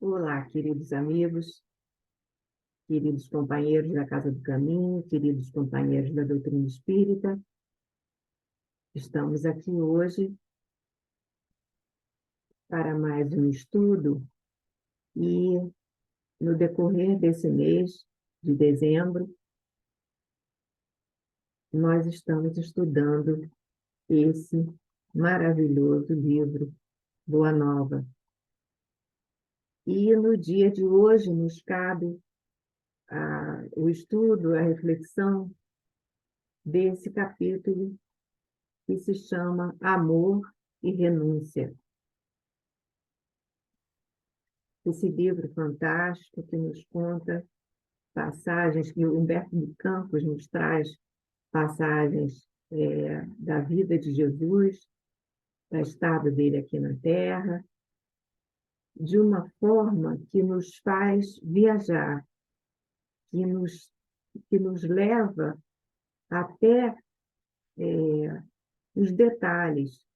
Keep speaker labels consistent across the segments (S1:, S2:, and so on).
S1: Olá, queridos amigos, queridos companheiros da Casa do Caminho, queridos companheiros da doutrina espírita. Estamos aqui hoje para mais um estudo e, no decorrer desse mês de dezembro, nós estamos estudando esse maravilhoso livro, Boa Nova. E no dia de hoje nos cabe o estudo, a reflexão desse capítulo que se chama Amor e Renúncia. Esse livro fantástico que nos conta passagens, que o Humberto de Campos nos traz passagens da vida de Jesus, da estada dele aqui na Terra, de uma forma que nos faz viajar, que nos leva até os detalhes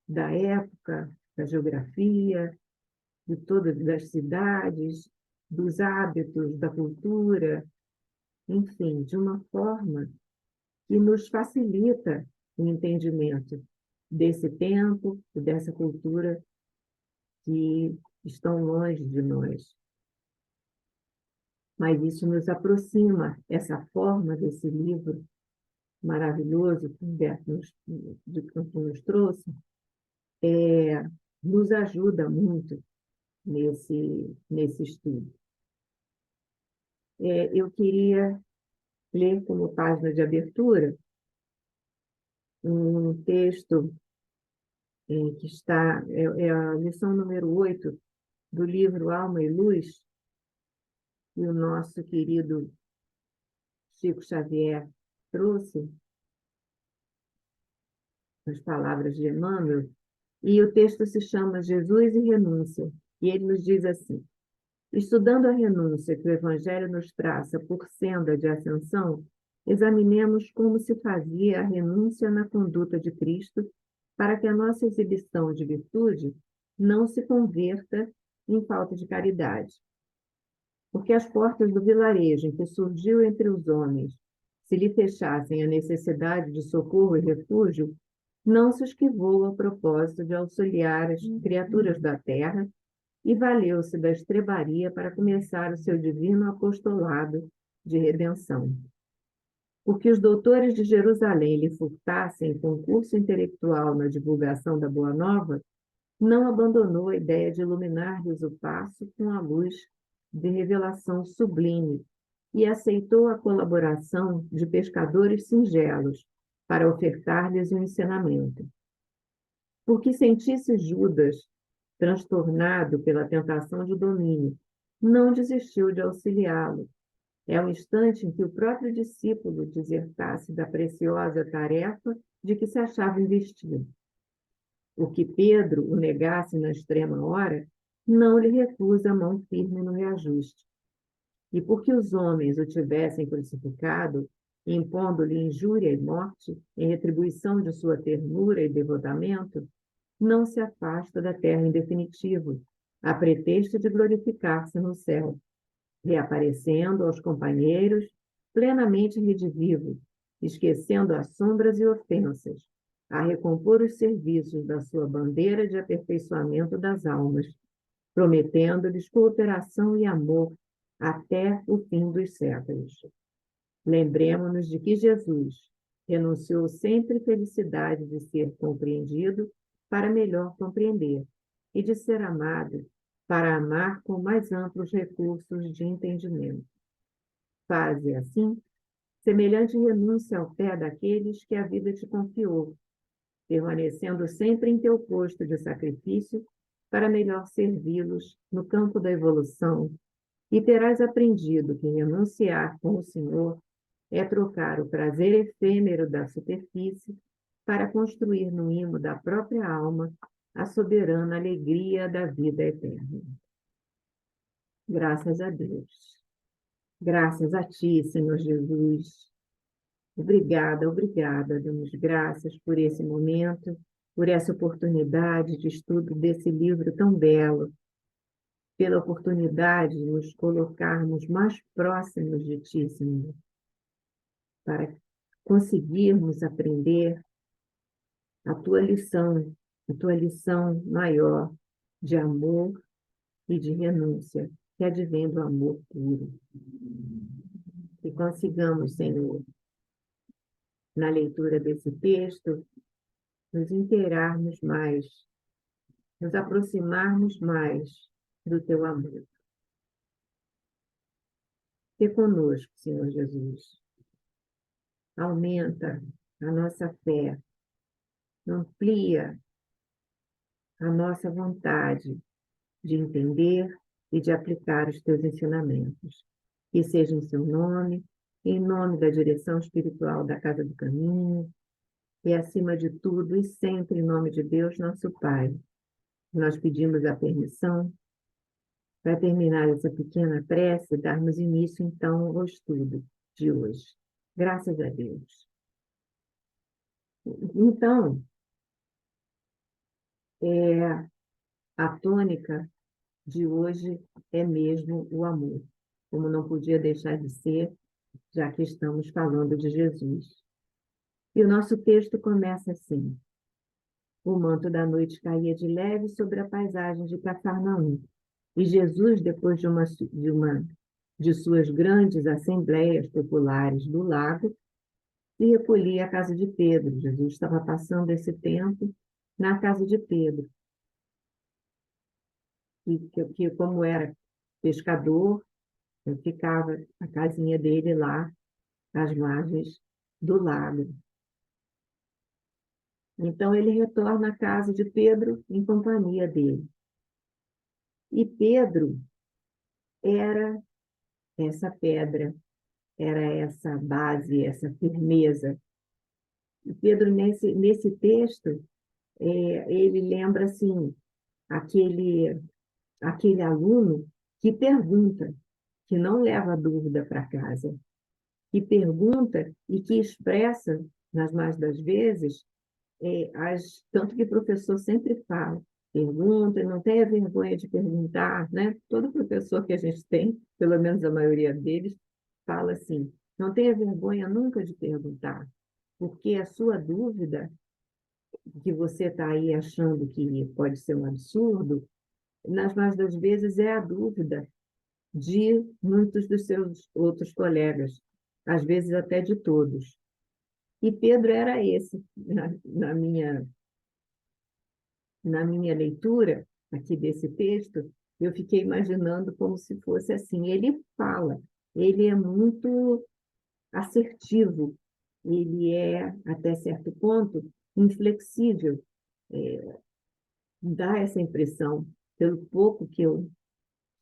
S1: da época, da geografia, de todas as cidades, dos hábitos, da cultura, enfim, de uma forma que nos facilita o entendimento desse tempo e dessa cultura que estão longe de nós. Mas isso nos aproxima, essa forma desse livro maravilhoso que Humberto de Campos nos trouxe, nos ajuda muito nesse estudo. Eu queria ler como página de abertura um texto que está, é a lição número 8 do livro Alma e Luz, que o nosso querido Chico Xavier trouxe, as palavras de Emmanuel, e o texto se chama Jesus e Renúncia, e ele nos diz assim: estudando a renúncia que o Evangelho nos traça por senda de ascensão, examinemos como se fazia a renúncia na conduta de Cristo para que a nossa exibição de virtude não se converta em falta de caridade. Porque as portas do vilarejo em que surgiu entre os homens, se lhe fechassem a necessidade de socorro e refúgio, não se esquivou ao propósito de auxiliar as criaturas da terra e valeu-se da estrebaria para começar o seu divino apostolado de redenção. Porque os doutores de Jerusalém lhe furtassem concurso intelectual na divulgação da Boa Nova, não abandonou a ideia de iluminar-lhes o passo com a luz de revelação sublime e aceitou a colaboração de pescadores singelos para ofertar-lhes o ensinamento. Porque sentisse Judas, transtornado pela tentação de domínio, não desistiu de auxiliá-lo. É o instante em que o próprio discípulo desertasse da preciosa tarefa de que se achava investido. O que Pedro o negasse na extrema hora, não lhe recusa a mão firme no reajuste. E porque os homens o tivessem crucificado, impondo-lhe injúria e morte, em retribuição de sua ternura e devotamento, não se afasta da terra em definitivo, a pretexto de glorificar-se no céu, reaparecendo aos companheiros plenamente redivivo, esquecendo as sombras e ofensas, a recompor os serviços da sua bandeira de aperfeiçoamento das almas, prometendo-lhes cooperação e amor até o fim dos séculos. Lembremos-nos de que Jesus renunciou sempre felicidade de ser compreendido para melhor compreender, e de ser amado para amar com mais amplos recursos de entendimento. Faze, assim, semelhante renúncia ao pé daqueles que a vida te confiou, permanecendo sempre em teu posto de sacrifício para melhor servi-los no campo da evolução, e terás aprendido que renunciar com o Senhor é trocar o prazer efêmero da superfície para construir no imo da própria alma a soberana alegria da vida eterna. Graças a Deus. Graças a Ti, Senhor Jesus. Obrigada, obrigada. Damos graças por esse momento, por essa oportunidade de estudo desse livro tão belo, pela oportunidade de nos colocarmos mais próximos de Ti, Senhor, para conseguirmos aprender a Tua lição maior de amor e de renúncia, que advém do amor puro. Que consigamos, Senhor, na leitura desse texto, nos inteirarmos mais, nos aproximarmos mais do Teu amor. Se conosco, Senhor Jesus. Aumenta a nossa fé, amplia a nossa vontade de entender e de aplicar os Teus ensinamentos. Que seja em Seu nome, em nome da direção espiritual da Casa do Caminho, e acima de tudo e sempre em nome de Deus, nosso Pai. Nós pedimos a permissão para terminar essa pequena prece e darmos início, então, ao estudo de hoje. Graças a Deus. Então, a tônica de hoje é mesmo o amor, como não podia deixar de ser, já que estamos falando de Jesus. E o nosso texto começa assim: o manto da noite caía de leve sobre a paisagem de Cafarnaum, e Jesus, depois de suas grandes assembleias populares do lago, se recolhia à casa de Pedro. Jesus estava passando esse tempo na casa de Pedro, que como era pescador, ficava a casinha dele lá, às margens do lago. Então ele retorna à casa de Pedro em companhia dele. E Pedro era essa pedra, era essa base, essa firmeza. E Pedro, nesse texto, ele lembra assim, aquele aluno que pergunta, que não leva dúvida para casa, que pergunta e que expressa, nas mais das vezes, tanto que o professor sempre fala, pergunta, não tenha vergonha de perguntar, né? Todo professor que a gente tem, pelo menos a maioria deles, fala assim, não tenha vergonha nunca de perguntar, porque a sua dúvida, que você está aí achando que pode ser um absurdo, nas mais das vezes é a dúvida de muitos dos seus outros colegas, às vezes até de todos. E Pedro era esse, na minha leitura aqui desse texto, eu fiquei imaginando como se fosse assim. Ele fala, ele é muito assertivo, ele é, até certo ponto, inflexível, dá essa impressão, pelo pouco que eu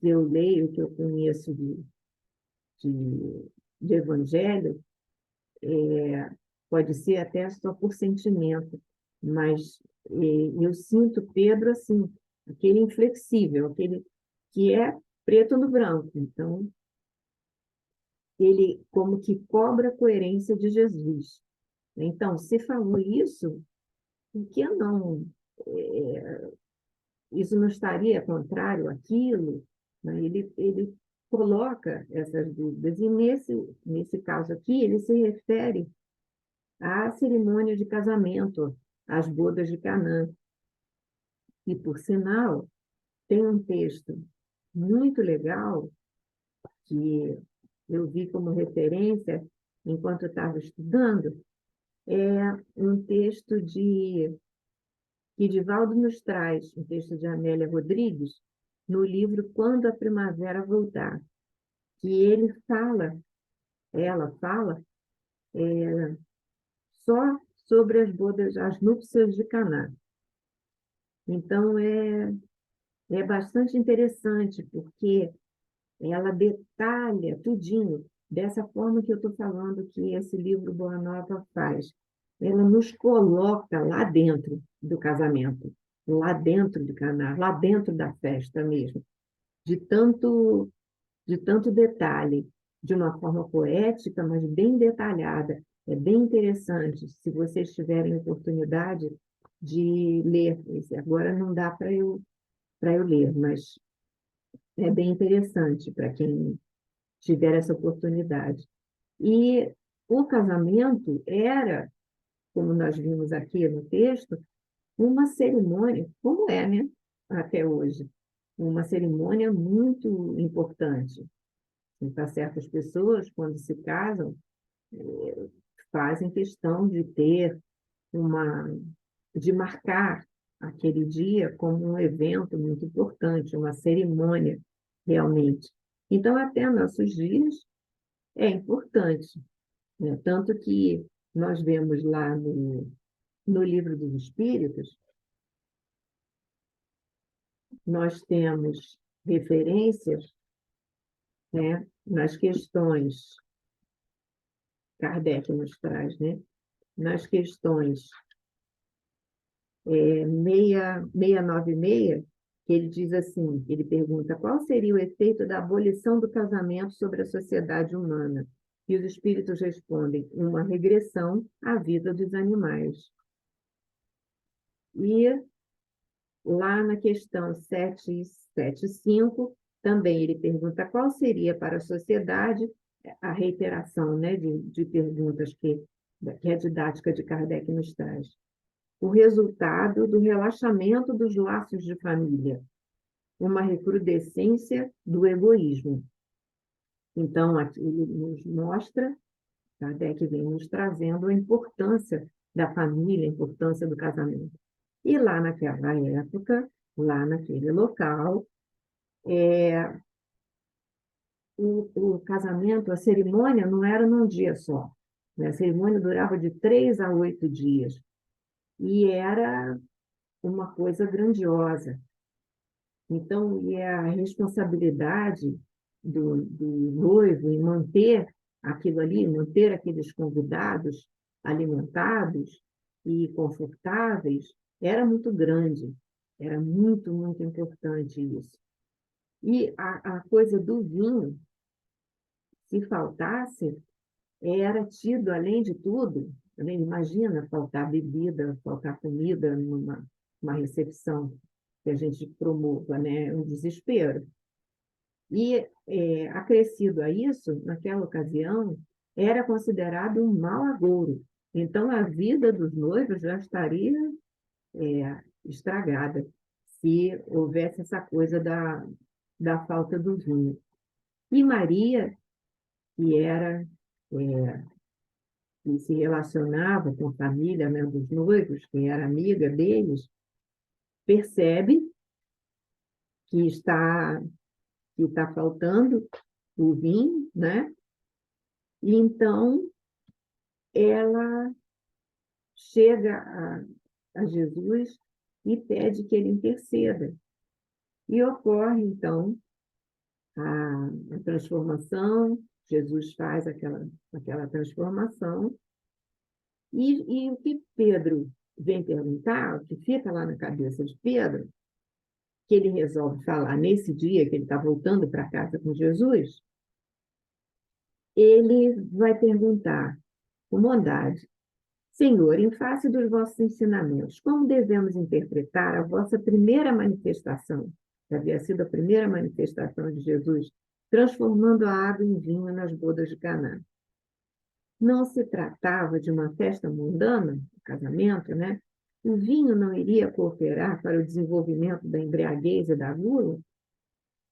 S1: leio, que eu conheço de, de evangelho, pode ser até só por sentimento, mas eu sinto Pedro assim, aquele inflexível, aquele que é preto no branco. Então, ele como que cobra a coerência de Jesus. Então, se falou isso, por que não? Isso não estaria contrário àquilo? Né? Ele coloca essas dúvidas, e nesse caso aqui, ele se refere à cerimônia de casamento, às bodas de Canaã. E, por sinal, tem um texto muito legal que eu vi como referência enquanto eu estava estudando, é um texto que Divaldo nos traz, um texto de Amélia Rodrigues, no livro Quando a Primavera Voltar, que ela fala só sobre as bodas, as núpcias de Caná. Então, é bastante interessante, porque ela detalha tudinho, dessa forma que eu estou falando que esse livro Boa Nova faz. Ela nos coloca lá dentro do casamento, lá dentro de Caná, lá dentro da festa mesmo, de tanto detalhe, de uma forma poética, mas bem detalhada. É bem interessante, se vocês tiverem oportunidade de ler. Agora não dá para eu ler, mas é bem interessante para quem tiver essa oportunidade. E o casamento era, como nós vimos aqui no texto, uma cerimônia, como é, né, até hoje, uma cerimônia muito importante. Então, certas pessoas, quando se casam, fazem questão de ter uma, de marcar aquele dia como um evento muito importante, uma cerimônia, realmente. Então, até nossos dias, é importante, né? Tanto que nós vemos lá no Livro dos Espíritos, nós temos referências, né, nas questões, Kardec nos traz, né, nas questões 696, que ele diz assim, ele pergunta qual seria o efeito da abolição do casamento sobre a sociedade humana? E os espíritos respondem, uma regressão à vida dos animais. E lá na questão 775, também ele pergunta qual seria para a sociedade a reiteração, né, de perguntas que a didática de Kardec nos traz. O resultado do relaxamento dos laços de família, uma recrudescência do egoísmo. Então, aqui ele nos mostra, Kardec vem nos trazendo a importância da família, a importância do casamento. E lá naquela época, lá naquele local, o casamento, a cerimônia não era num dia só, né? A cerimônia durava de 3 a 8 dias. E era uma coisa grandiosa. Então, e a responsabilidade do noivo em manter aquilo ali, manter aqueles convidados alimentados e confortáveis, era muito grande. Era muito, muito importante isso. E a coisa do vinho, se faltasse, era tido, além de tudo, imagina faltar bebida, faltar comida numa uma recepção que a gente promova, né? Um desespero. E, acrescido a isso, naquela ocasião, era considerado um mau agouro. Então, a vida dos noivos já estaria estragada se houvesse essa coisa da falta do vinho. E Maria, que era, que se relacionava com a família, né, dos noivos, que era amiga deles, percebe que está faltando o vinho, né? E então ela chega a Jesus e pede que ele interceda. E ocorre, então, a transformação, Jesus faz aquela transformação, e o que Pedro vem perguntar, o que fica lá na cabeça de Pedro, que ele resolve falar nesse dia que ele está voltando para casa com Jesus, ele vai perguntar com bondade, Senhor, em face dos vossos ensinamentos, como devemos interpretar a vossa primeira manifestação? Que havia sido a primeira manifestação de Jesus, transformando a água em vinho nas bodas de Caná. Não se tratava de uma festa mundana, casamento, né? O vinho não iria cooperar para o desenvolvimento da embriaguez e da gula?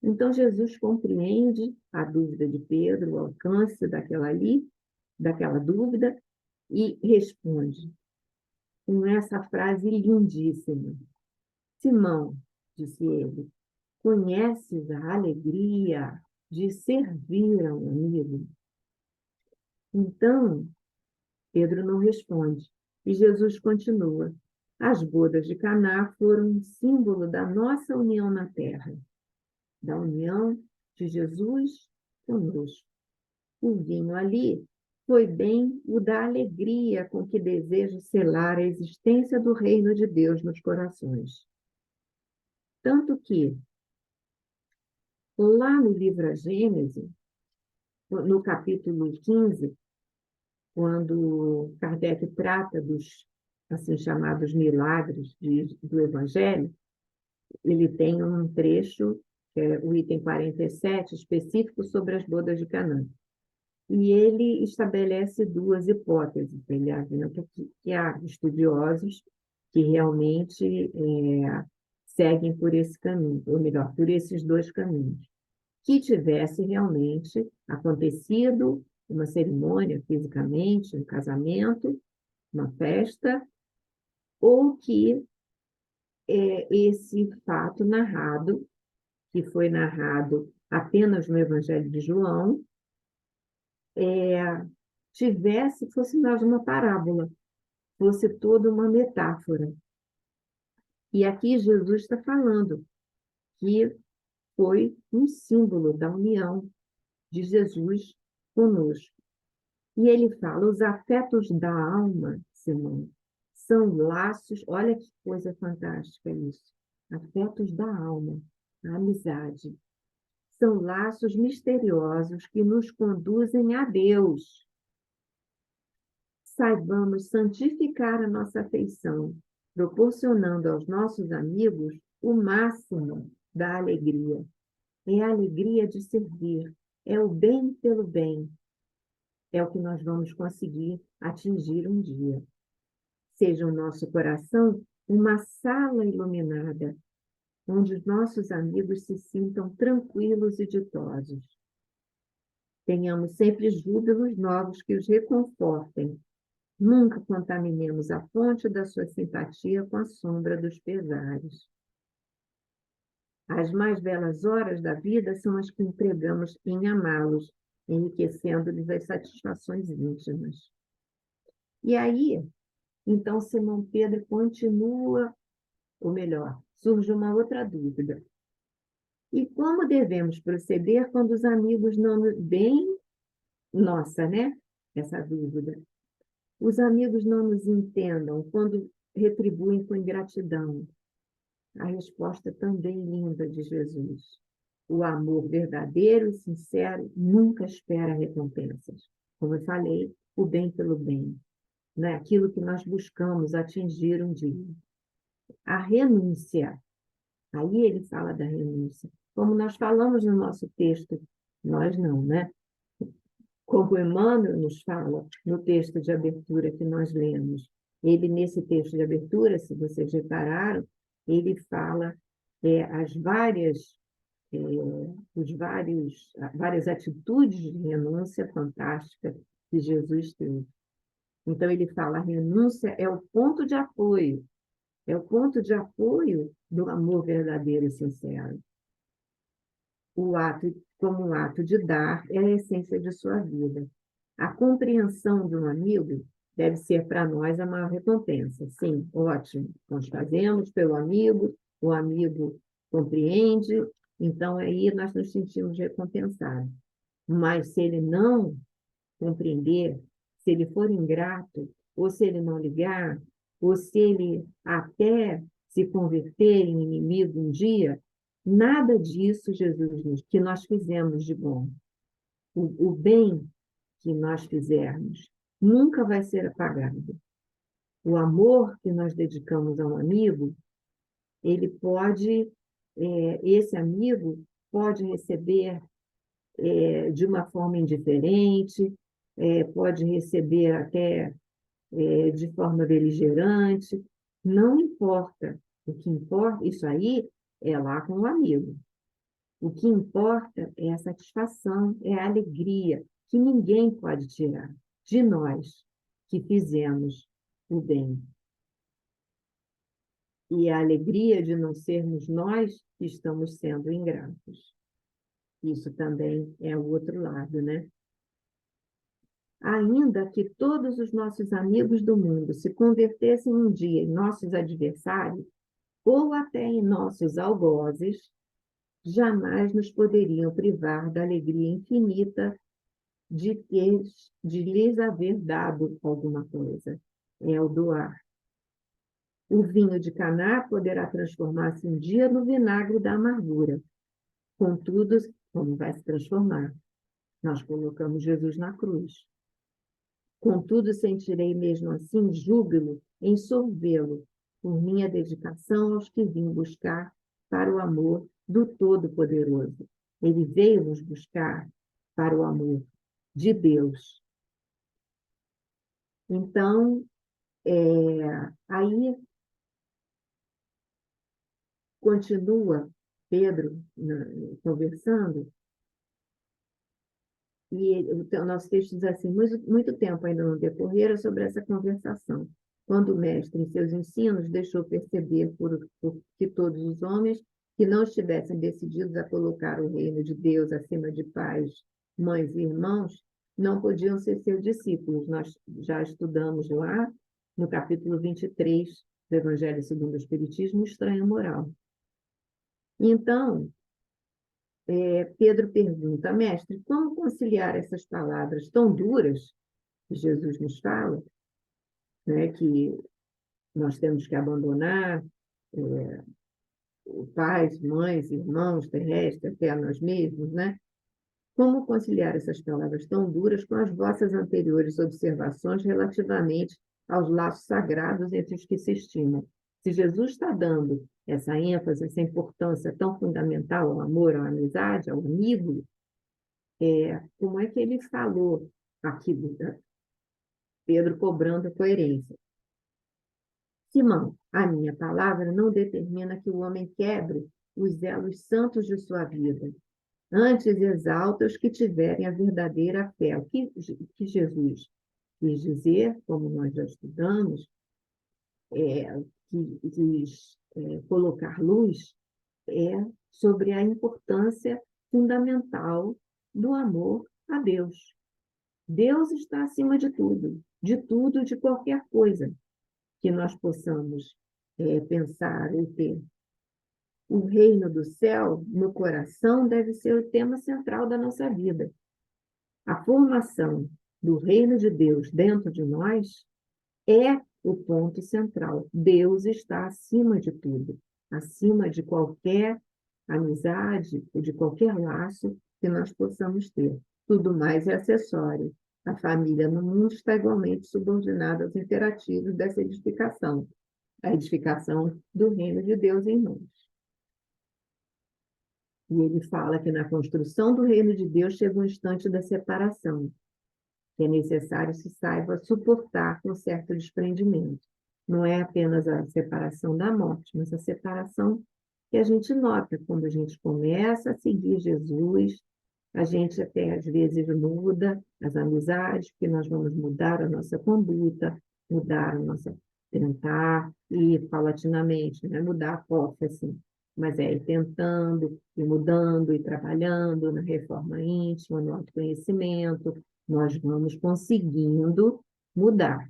S1: Então, Jesus compreende a dúvida de Pedro, o alcance daquela dúvida, e responde com essa frase lindíssima. Simão, disse ele, conheces a alegria de servir a um amigo? Então, Pedro não responde. E Jesus continua. As bodas de Caná foram um símbolo da nossa união na terra, da união de Jesus conosco. O vinho ali foi bem o da alegria com que desejo selar a existência do reino de Deus nos corações. Tanto que, lá no livro A Gênese, no capítulo 15, quando Kardec trata dos assim chamados milagres do Evangelho, ele tem um trecho que é o item 47, específico sobre as bodas de Caná. E ele estabelece duas hipóteses. Ele aventa que há estudiosos que realmente seguem por esse caminho, ou melhor, por esses dois caminhos. Que tivesse realmente acontecido uma cerimônia fisicamente, um casamento, uma festa, ou que esse fato narrado, que foi narrado apenas no Evangelho de João, fosse mais uma parábola, fosse toda uma metáfora. E aqui Jesus está falando que foi um símbolo da união de Jesus conosco. E ele fala, os afetos da alma, Simão, são laços, olha que coisa fantástica isso, afetos da alma, a amizade. São laços misteriosos que nos conduzem a Deus. Saibamos santificar a nossa afeição, proporcionando aos nossos amigos o máximo da alegria. É a alegria de servir, é o bem pelo bem. É o que nós vamos conseguir atingir um dia. Seja o nosso coração uma sala iluminada, onde os nossos amigos se sintam tranquilos e ditosos. Tenhamos sempre júbilos novos que os reconfortem. Nunca contaminemos a fonte da sua simpatia com a sombra dos pesares. As mais belas horas da vida são as que empregamos em amá-los, enriquecendo-lhes as satisfações íntimas. E aí, então, Simão Pedro continua, ou melhor, surge uma outra dúvida. E como devemos proceder quando os amigos não nos... Bem nossa, né? Essa dúvida. Os amigos não nos entendam quando retribuem com ingratidão. A resposta também linda de Jesus. O amor verdadeiro e sincero nunca espera recompensas. Como eu falei, o bem pelo bem. Não é aquilo que nós buscamos atingir um dia. A renúncia. Aí ele fala da renúncia. Como nós falamos no nosso texto, nós não, né? Como Emmanuel nos fala no texto de abertura que nós lemos. Ele, nesse texto de abertura, se vocês repararam, ele fala várias atitudes de renúncia fantástica que Jesus teve. Então, ele fala, a renúncia é o ponto de apoio do amor verdadeiro e sincero. Como um ato de dar, é a essência de sua vida. A compreensão de um amigo deve ser para nós a maior recompensa. Sim, ótimo, nós fazemos pelo amigo, o amigo compreende, então aí nós nos sentimos recompensados. Mas se ele não compreender, se ele for ingrato, ou se ele não ligar, ou se ele até se converter em inimigo um dia, nada disso, Jesus, que nós fizemos de bom. O bem que nós fizermos nunca vai ser apagado. O amor que nós dedicamos a um amigo, esse amigo pode receber de uma forma indiferente, pode receber até de forma beligerante, não importa. O que importa, isso aí é lá com o amigo. O que importa é a satisfação, é a alegria, que ninguém pode tirar de nós que fizemos o bem. E a alegria de não sermos nós que estamos sendo ingratos. Isso também é o outro lado, né? Ainda que todos os nossos amigos do mundo se convertessem um dia em nossos adversários, ou até em nossos algozes, jamais nos poderiam privar da alegria infinita de lhes haver dado alguma coisa. É o doar. O vinho de Caná poderá transformar-se um dia no vinagre da amargura. Contudo, como vai se transformar? Nós colocamos Jesus na cruz. Contudo, sentirei mesmo assim júbilo em sorvê-lo por minha dedicação aos que vim buscar para o amor do Todo-Poderoso. Ele veio nos buscar para o amor de Deus. Então, aí continua Pedro conversando, e o nosso texto diz assim: muito tempo ainda não decorrera sobre essa conversação, quando o mestre, em seus ensinos, deixou perceber por que todos os homens que não estivessem decididos a colocar o reino de Deus acima de pais, mães e irmãos, não podiam ser seus discípulos. Nós já estudamos lá no capítulo 23 do Evangelho segundo o Espiritismo, o estranho moral. Então, Pedro pergunta: mestre, como conciliar essas palavras tão duras que Jesus nos fala, né, que nós temos que abandonar pais, mães, irmãos, terrestres, até a nós mesmos, né? Como conciliar essas palavras tão duras com as vossas anteriores observações relativamente aos laços sagrados entre os que se estimam? Se Jesus está dando essa ênfase, essa importância tão fundamental ao amor, à amizade, ao amigo, como é que ele falou aqui, Pedro cobrando a coerência? Simão, a minha palavra não determina que o homem quebre os elos santos de sua vida. Antes exalta os que tiverem a verdadeira fé. O que Jesus quis dizer, como nós já estudamos, quis colocar luz sobre a importância fundamental do amor a Deus. Deus está acima de tudo, de qualquer coisa que nós possamos pensar e ter. O reino do céu no coração deve ser o tema central da nossa vida. A formação do reino de Deus dentro de nós é o ponto central. Deus está acima de tudo, acima de qualquer amizade ou de qualquer laço que nós possamos ter. Tudo mais é acessório. A família no mundo está igualmente subordinada aos imperativos dessa edificação, a edificação do reino de Deus em nós. E ele fala que na construção do reino de Deus chega um instante da separação, que é necessário se saiba suportar com certo desprendimento. Não é apenas a separação da morte, mas a separação que a gente nota quando a gente começa a seguir Jesus, a gente até às vezes muda as amizades, porque nós vamos mudar a nossa conduta, mudar a nossa tentar, e paulatinamente, né? Mudar a porta, assim. Mas ir tentando, e mudando, e trabalhando na reforma íntima, no autoconhecimento, nós vamos conseguindo mudar.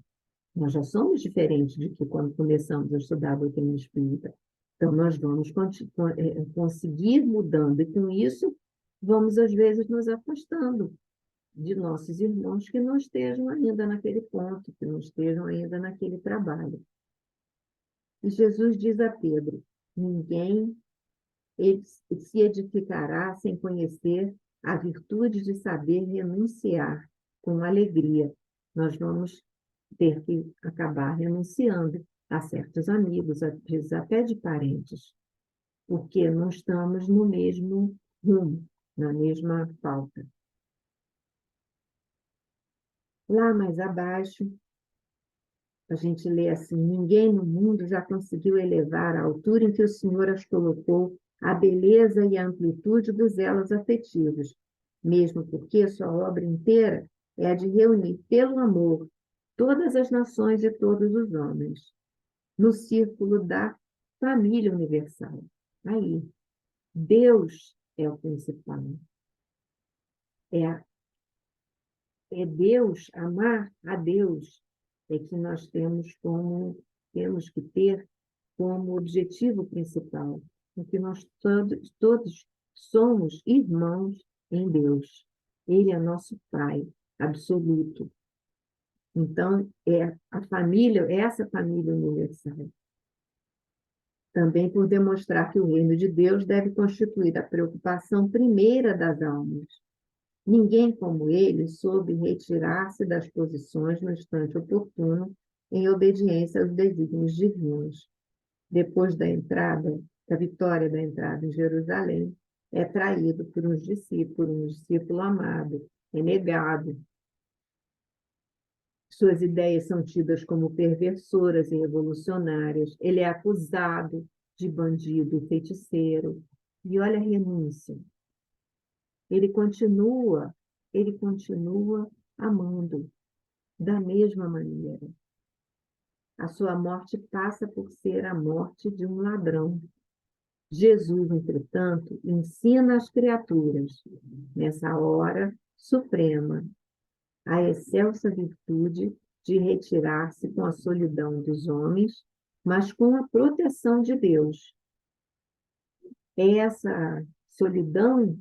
S1: Nós já somos diferentes de que quando começamos a estudar a doutrina espírita. Então, nós vamos conseguir mudando, e com isso, vamos, às vezes, nos afastando de nossos irmãos que não estejam ainda naquele ponto, que não estejam ainda naquele trabalho. E Jesus diz a Pedro: ninguém se edificará sem conhecer a virtude de saber renunciar com alegria. Nós vamos ter que acabar renunciando a certos amigos, às vezes até de parentes, porque não estamos no mesmo rumo, na mesma pauta. Lá mais abaixo, a gente lê assim: ninguém no mundo já conseguiu elevar à altura em que o Senhor as colocou a beleza e a amplitude dos elos afetivos, mesmo porque sua obra inteira é a de reunir pelo amor todas as nações e todos os homens, no círculo da família universal. Aí, Deus é o principal. É Deus, amar a Deus, é que nós temos que ter como objetivo principal, porque nós todos somos irmãos em Deus. Ele é nosso Pai absoluto. Então, a família, essa família universal. Também por demonstrar que o reino de Deus deve constituir a preocupação primeira das almas. Ninguém como ele soube retirar-se das posições no instante oportuno em obediência aos desígnios divinos. Depois da entrada da vitória da entrada em Jerusalém, é traído por um discípulo amado, é negado. Suas ideias são tidas como perversoras e revolucionárias. Ele é acusado de bandido e feiticeiro. E olha a renúncia. Ele continua, ele continua amando da mesma maneira. A sua morte passa por ser a morte de um ladrão. Jesus, entretanto, ensina às criaturas, nessa hora suprema, a excelsa virtude de retirar-se com a solidão dos homens, mas com a proteção de Deus. Essa solidão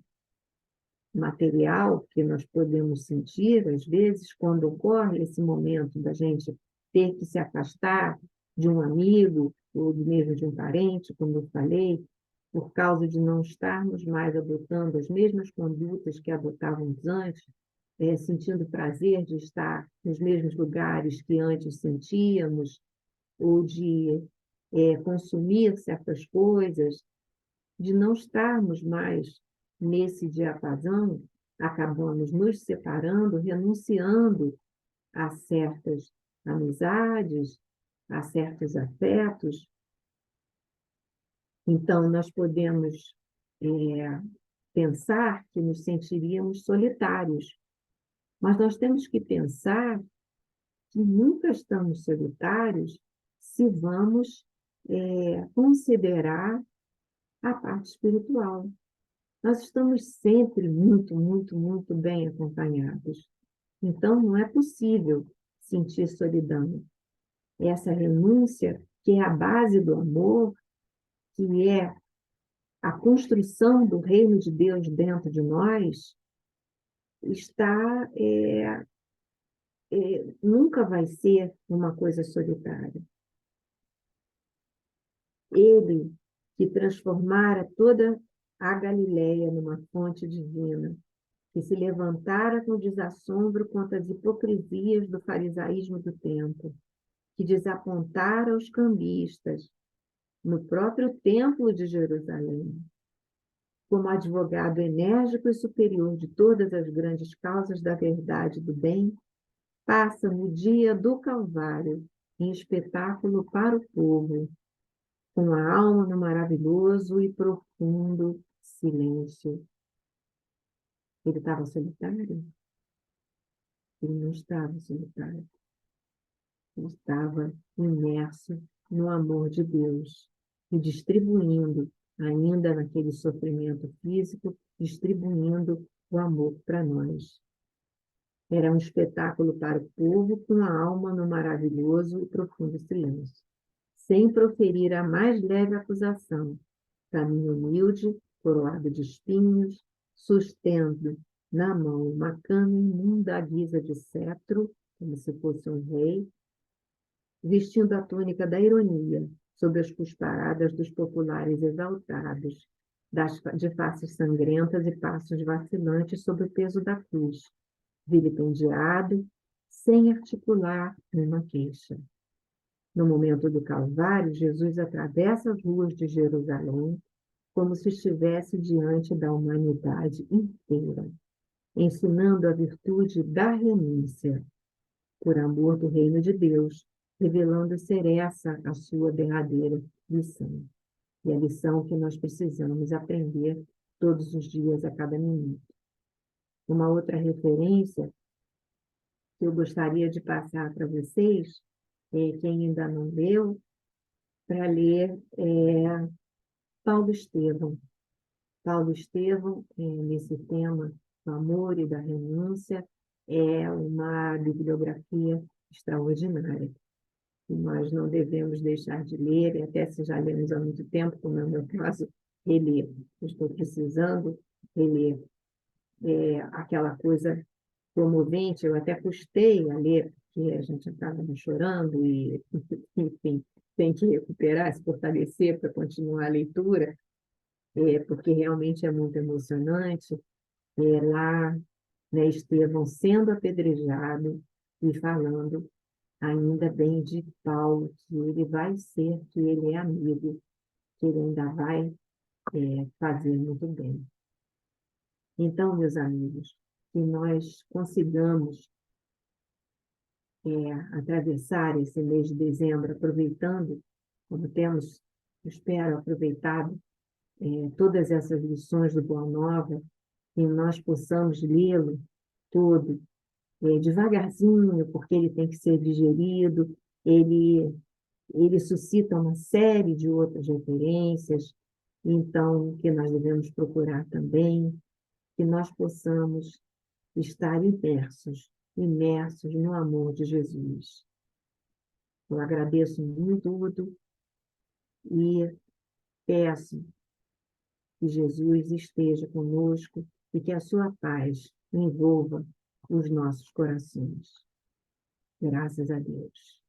S1: material que nós podemos sentir, às vezes, quando ocorre esse momento da gente ter que se afastar de um amigo, ou mesmo de um parente, como eu falei, por causa de não estarmos mais adotando as mesmas condutas que adotávamos antes, sentindo prazer de estar nos mesmos lugares que antes sentíamos, ou de consumir certas coisas, de não estarmos mais nesse diapasão, acabamos nos separando, renunciando a certas amizades, a certos afetos. Então, nós podemos pensar que nos sentiríamos solitários, mas nós temos que pensar que nunca estamos solitários se vamos considerar a parte espiritual. Nós estamos sempre muito, muito, muito bem acompanhados. Então, não é possível sentir solidão. Essa renúncia, que é a base do amor, que é a construção do reino de Deus dentro de nós, nunca vai ser uma coisa solitária. Ele que transformara toda a Galileia numa fonte divina, que se levantara com desassombro contra as hipocrisias do farisaísmo do templo, que desapontara os cambistas no próprio templo de Jerusalém, como advogado enérgico e superior de todas as grandes causas da verdade e do bem, passa no dia do Calvário em espetáculo para o povo, com a alma no maravilhoso e profundo silêncio. Ele estava solitário? Ele não estava solitário. Ele estava imerso no amor de Deus e distribuindo, ainda naquele sofrimento físico, distribuindo o amor para nós. Era um espetáculo para o povo com a alma no maravilhoso e profundo silêncio, sem proferir a mais leve acusação. Caminho humilde, coroado de espinhos, sustendo na mão uma cana imunda à guisa de cetro, como se fosse um rei, vestindo a túnica da ironia, sob as cusparadas dos populares exaltados, de faces sangrentas e passos vacilantes sob o peso da cruz, vilipendiado, sem articular uma queixa. No momento do Calvário, Jesus atravessa as ruas de Jerusalém como se estivesse diante da humanidade inteira, ensinando a virtude da renúncia, por amor do reino de Deus, revelando ser essa a sua derradeira lição. E a lição que nós precisamos aprender todos os dias, a cada minuto. Uma outra referência que eu gostaria de passar para vocês, quem ainda não leu, para ler Paulo Estevão. Paulo Estevão, nesse tema do amor e da renúncia, é uma bibliografia extraordinária. E nós não devemos deixar de ler, e até se já lemos há muito tempo, como é o meu caso, reler. Eu estou precisando reler aquela coisa comovente, eu até custei a ler, porque a gente acaba chorando e, enfim, tem que recuperar, se fortalecer para continuar a leitura, porque realmente é muito emocionante. Lá, né, Estevão sendo apedrejado e falando ainda bem de Paulo, que ele vai ser, que ele é amigo, que Ele ainda vai fazer muito bem. Então, meus amigos, que nós consigamos atravessar esse mês de dezembro, aproveitando, como temos, espero, aproveitado todas essas lições do Boa Nova, e nós possamos lê-lo todo devagarzinho, porque ele tem que ser digerido, ele suscita uma série de outras referências, então, que nós devemos procurar também, que nós possamos estar imersos no amor de Jesus. Eu agradeço muito tudo e peço que Jesus esteja conosco e que a sua paz envolva os nossos corações. Graças a Deus.